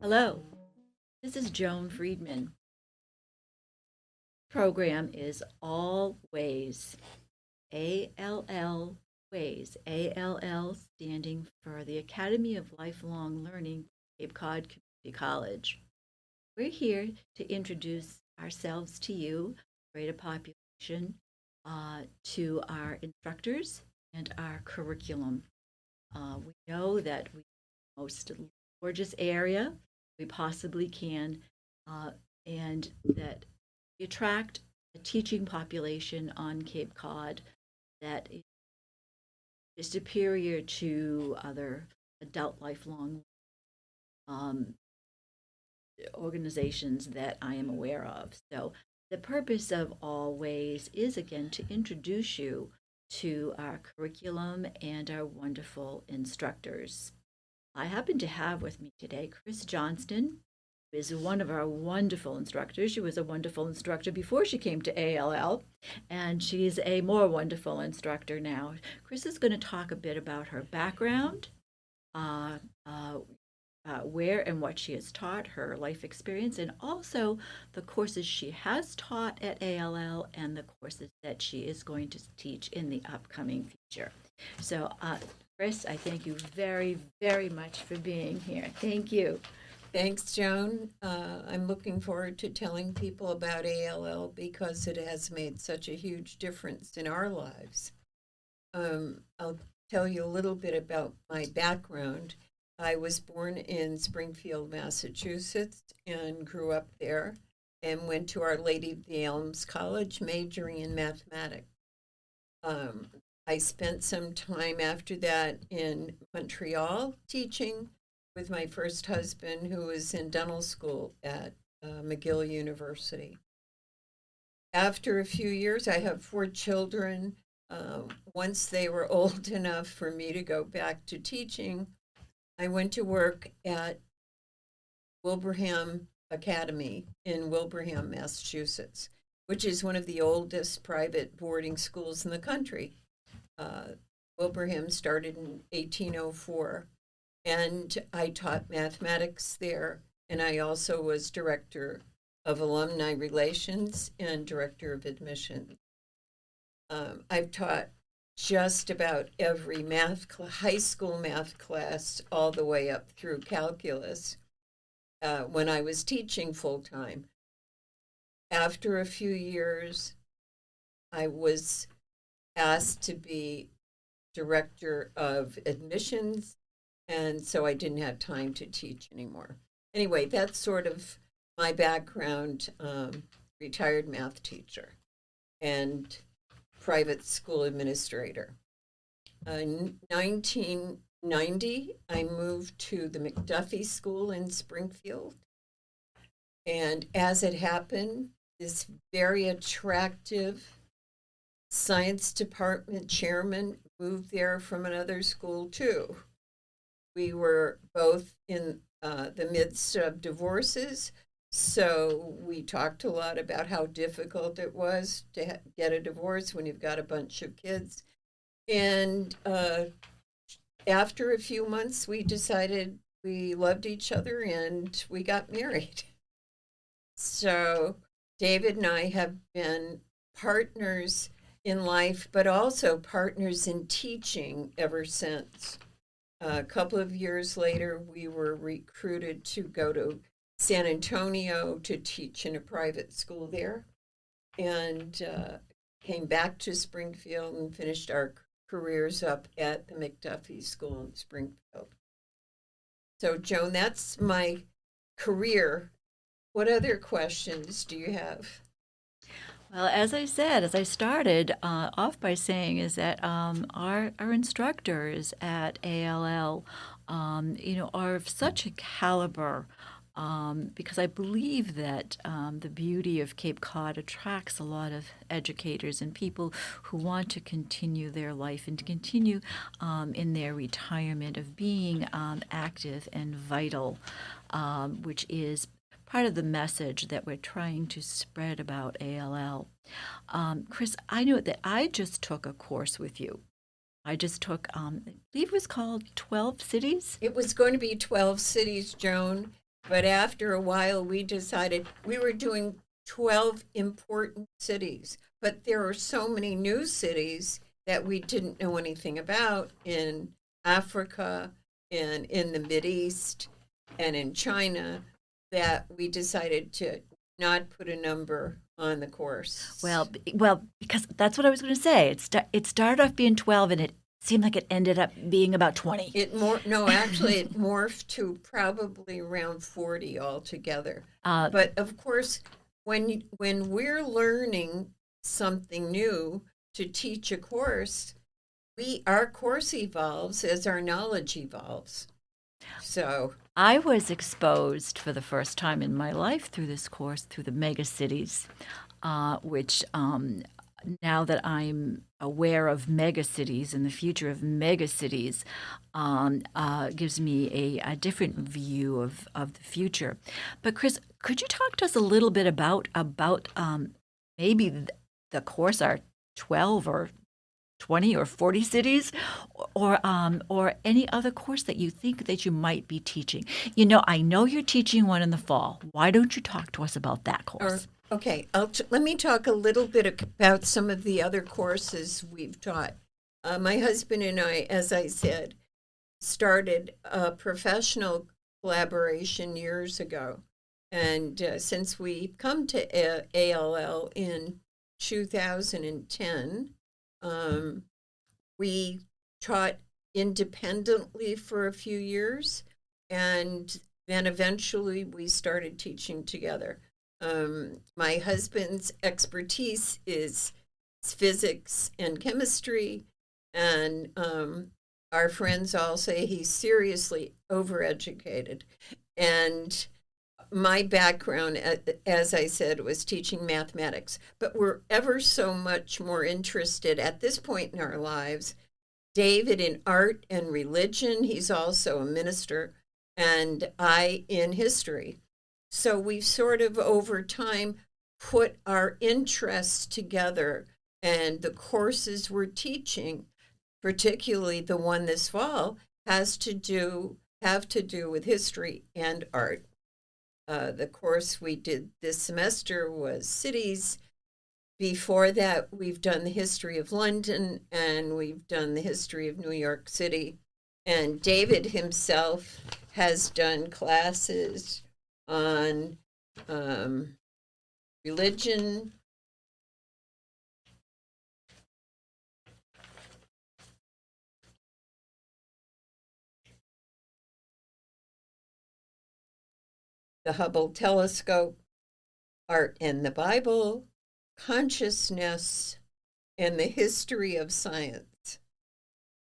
Hello, this is Joan Friedman. Program is All Ways, ALL Ways, ALL standing for the Academy of Lifelong Learning, Cape Cod Community College. We're here to introduce ourselves to you, greater population, to our instructors and our curriculum. We know that we are the most gorgeous area we possibly can, and that we attract a teaching population on Cape Cod that is superior to other adult lifelong um, organizations that I am aware of. So the purpose of All Ways is again to introduce you to our curriculum and our wonderful instructors. I happen to have with me today Chris Johnston, who is one of our wonderful instructors. She was a wonderful instructor before she came to ALL, and she's a more wonderful instructor now. Chris is going to talk a bit about her background, uh, uh, where and what she has taught, her life experience, and also the courses she has taught at ALL and the courses that she is going to teach in the upcoming future. So, Chris, I thank you very, very much for being here. Thank you. Thanks, Joan. I'm looking forward to telling people about ALL because it has made such a huge difference in our lives. I'll tell you a little bit about my background. I was born in Springfield, Massachusetts, and grew up there and went to Our Lady of the Elms College, majoring in mathematics. I spent some time after that in Montreal teaching with my first husband, who was in dental school at McGill University. After a few years, I have 4 children. Once they were old enough for me to go back to teaching, I went to work at Wilbraham Academy in Wilbraham, Massachusetts, which is one of the oldest private boarding schools in the country. Wilbraham started in 1804, and I taught mathematics there, and I also was director of alumni relations and director of admissions. I've taught just about every high school math class all the way up through calculus when I was teaching full-time. After a few years, I was asked to be director of admissions, and so I didn't have time to teach anymore. Anyway, that's sort of my background, retired math teacher and private school administrator. In 1990, I moved to the McDuffie School in Springfield. And as it happened, this very attractive science department chairman moved there from another school too. We were both in the midst of divorces, so we talked a lot about how difficult it was to get a divorce when you've got a bunch of kids. And after a few months, we decided we loved each other and we got married. So David and I have been partners in life, but also partners in teaching ever since. A couple of years later, we were recruited to go to San Antonio to teach in a private school there, and came back to Springfield and finished our careers up at the McDuffie School in Springfield. So, Joan, that's my career. What other questions do you have? Well, as I said, as I started off by saying, is that our instructors at ALL, are of such a caliber. Because I believe that the beauty of Cape Cod attracts a lot of educators and people who want to continue their life and to continue in their retirement of being active and vital. which is part of the message that we're trying to spread about ALL. Chris, I knew that I just took a course with you. I just took, I believe it was called 12 Cities. It was going to be 12 cities, Joan, but after a while we decided we were doing 12 important cities, but there are so many new cities that we didn't know anything about in Africa and in the Mideast and in China that we decided to not put a number on the course. Well, because that's what I was going to say. It started off being 12, and it seemed like it ended up being about 20. Actually, it morphed to probably around 40 altogether. But of course, when we're learning something new to teach a course, our course evolves as our knowledge evolves. So I was exposed for the first time in my life through this course, through the mega cities, which now that I'm aware of mega cities and the future of mega cities, gives me a different view of the future. But Chris, could you talk to us a little bit about maybe the course are 12 or 20 or 40 cities, or any other course that you think that you might be teaching? I know you're teaching one in the fall. Why don't you talk to us about that course? Okay, let me talk a little bit about some of the other courses we've taught. My husband and I, as I said, started a professional collaboration years ago. And since we come to ALL in 2010, we taught independently for a few years, and then eventually we started teaching together. My husband's expertise is physics and chemistry, and our friends all say he's seriously overeducated. And my background, as I said, was teaching mathematics, but we're ever so much more interested at this point in our lives, David in art and religion, he's also a minister, and I in history. So we've sort of over time put our interests together, and the courses we're teaching, particularly the one this fall, have to do with history and art. The course we did this semester was cities. Before that, we've done the history of London, and we've done the history of New York City. And David himself has done classes on religion, the Hubble telescope, art and the Bible, consciousness, and the history of science.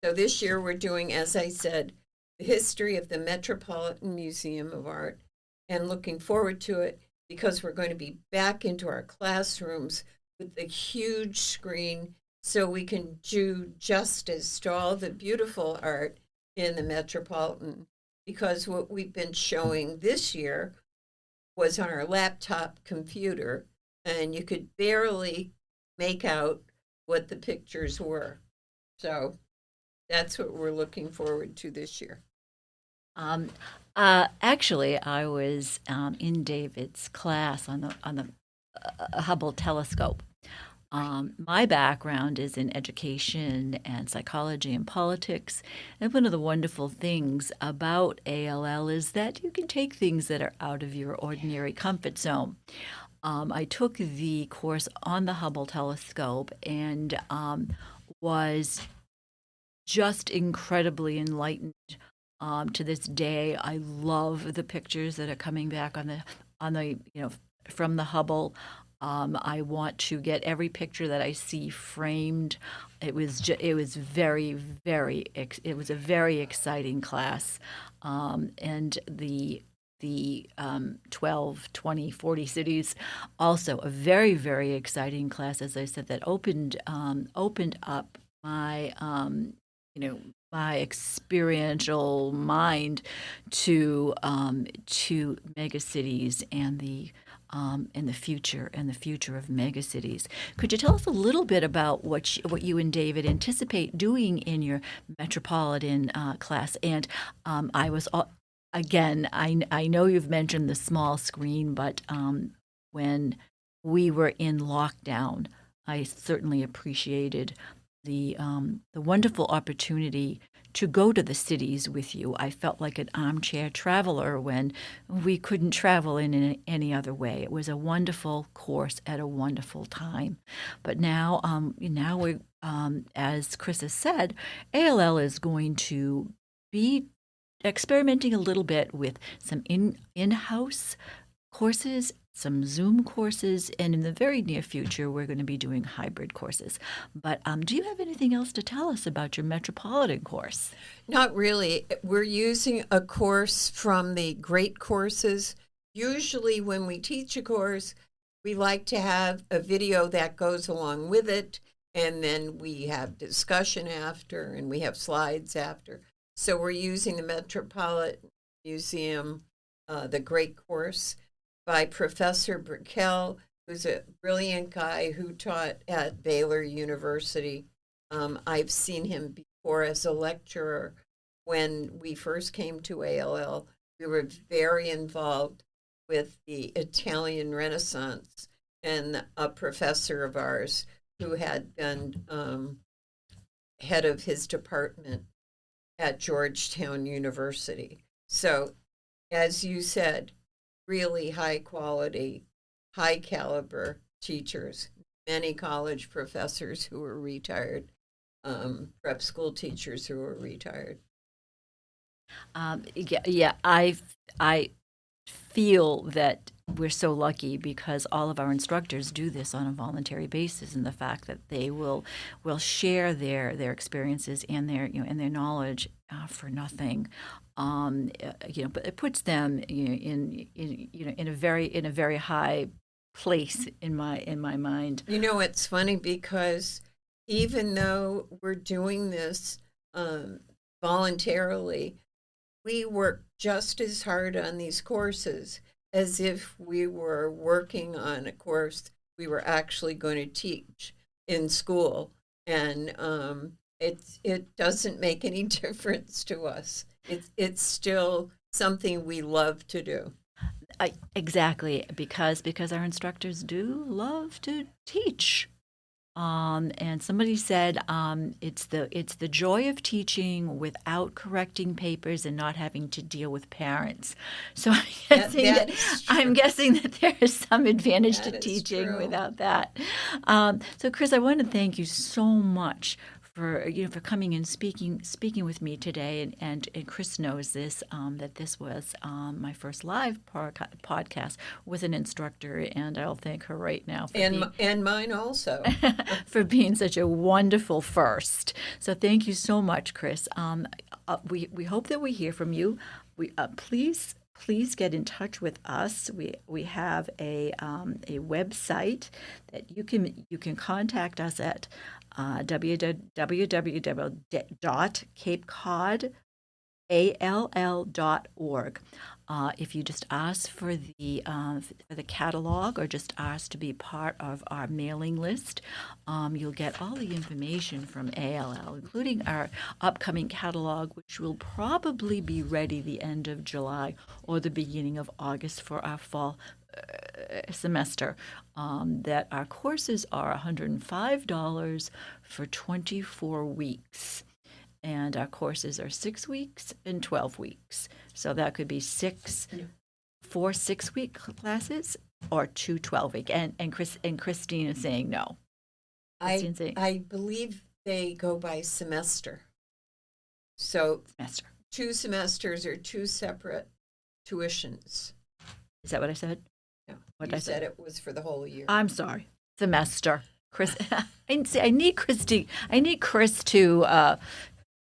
So this year we're doing, as I said, the history of the Metropolitan Museum of Art, and looking forward to it because we're going to be back into our classrooms with the huge screen so we can do justice to all the beautiful art in the Metropolitan, because what we've been showing this year was on our laptop computer, and you could barely make out what the pictures were. So that's what we're looking forward to this year. Actually, I was in David's class on the Hubble telescope. My background is in education and psychology and politics, and one of the wonderful things about ALL is that you can take things that are out of your ordinary comfort zone. I took the course on the Hubble telescope and was just incredibly enlightened. To this day, I love the pictures that are coming back on the from the Hubble. I want to get every picture that I see framed. It was very, very it was a very exciting class, and the 12, 20, 40 cities, also a very, very exciting class, as I said, that opened up my my experiential mind to megacities and the future of megacities. Could you tell us a little bit about what you and David anticipate doing in your metropolitan class? And I was again, I know you've mentioned the small screen, but when we were in lockdown, I certainly appreciated the wonderful opportunity to go to the cities with you. I felt like an armchair traveler when we couldn't travel in any other way. It was a wonderful course at a wonderful time. But now we, as Chris has said, ALL is going to be experimenting a little bit with some in-house courses, some Zoom courses, and in the very near future, we're going to be doing hybrid courses. But do you have anything else to tell us about your metropolitan course? Not really. We're using a course from the great courses. Usually when we teach a course, we like to have a video that goes along with it, and then we have discussion after, and we have slides after. So we're using the Metropolitan Museum, the great course by Professor Brickell, who's a brilliant guy who taught at Baylor University. I've seen him before as a lecturer. When we first came to ALL, we were very involved with the Italian Renaissance, and a professor of ours who had been head of his department at Georgetown University. So, as you said, really high quality, high caliber teachers, many college professors who are retired, prep school teachers who are retired. Yeah, I feel that we're so lucky because all of our instructors do this on a voluntary basis, and the fact that they will share their experiences and their knowledge for nothing. But it puts them in a very high place in my mind. It's funny because even though we're doing this voluntarily, we work just as hard on these courses as if we were working on a course we were actually going to teach in school. And it doesn't make any difference to us. It's still something we love to do. Exactly, because our instructors do love to teach. And somebody said it's the joy of teaching without correcting papers and not having to deal with parents. So I'm guessing that there is some advantage to teaching without that. So Chris, I want to thank you so much for coming and speaking with me today, and Chris knows this, that this was my first live podcast with an instructor, and I'll thank her right now and mine also for being such a wonderful first. So thank you so much, Chris. We hope that we hear from you. We please get in touch with us. We have a website that you can contact us at www.capecodall.org. If you just ask for the catalog or just ask to be part of our mailing list, you'll get all the information from ALL, including our upcoming catalog, which will probably be ready the end of July or the beginning of August for our fall semester. That our courses are $105 for 24 weeks. And our courses are 6 weeks and 12 weeks. So that could be 4 6-week classes or 2 12-week. And Christine is saying no. I believe they go by semester. So 2 semesters are 2 separate tuitions. Is that what I said? No. You said it was for the whole year. I'm sorry. Semester. Chris, I need Chris to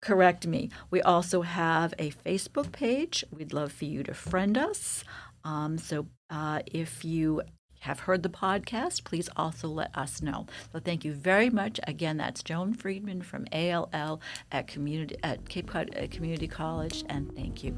correct me. We also have a Facebook page. We'd love for you to friend us. So if you have heard the podcast, please also let us know. So thank you very much. Again, that's Joan Friedman from ALL at Cape Cod Community College, and thank you.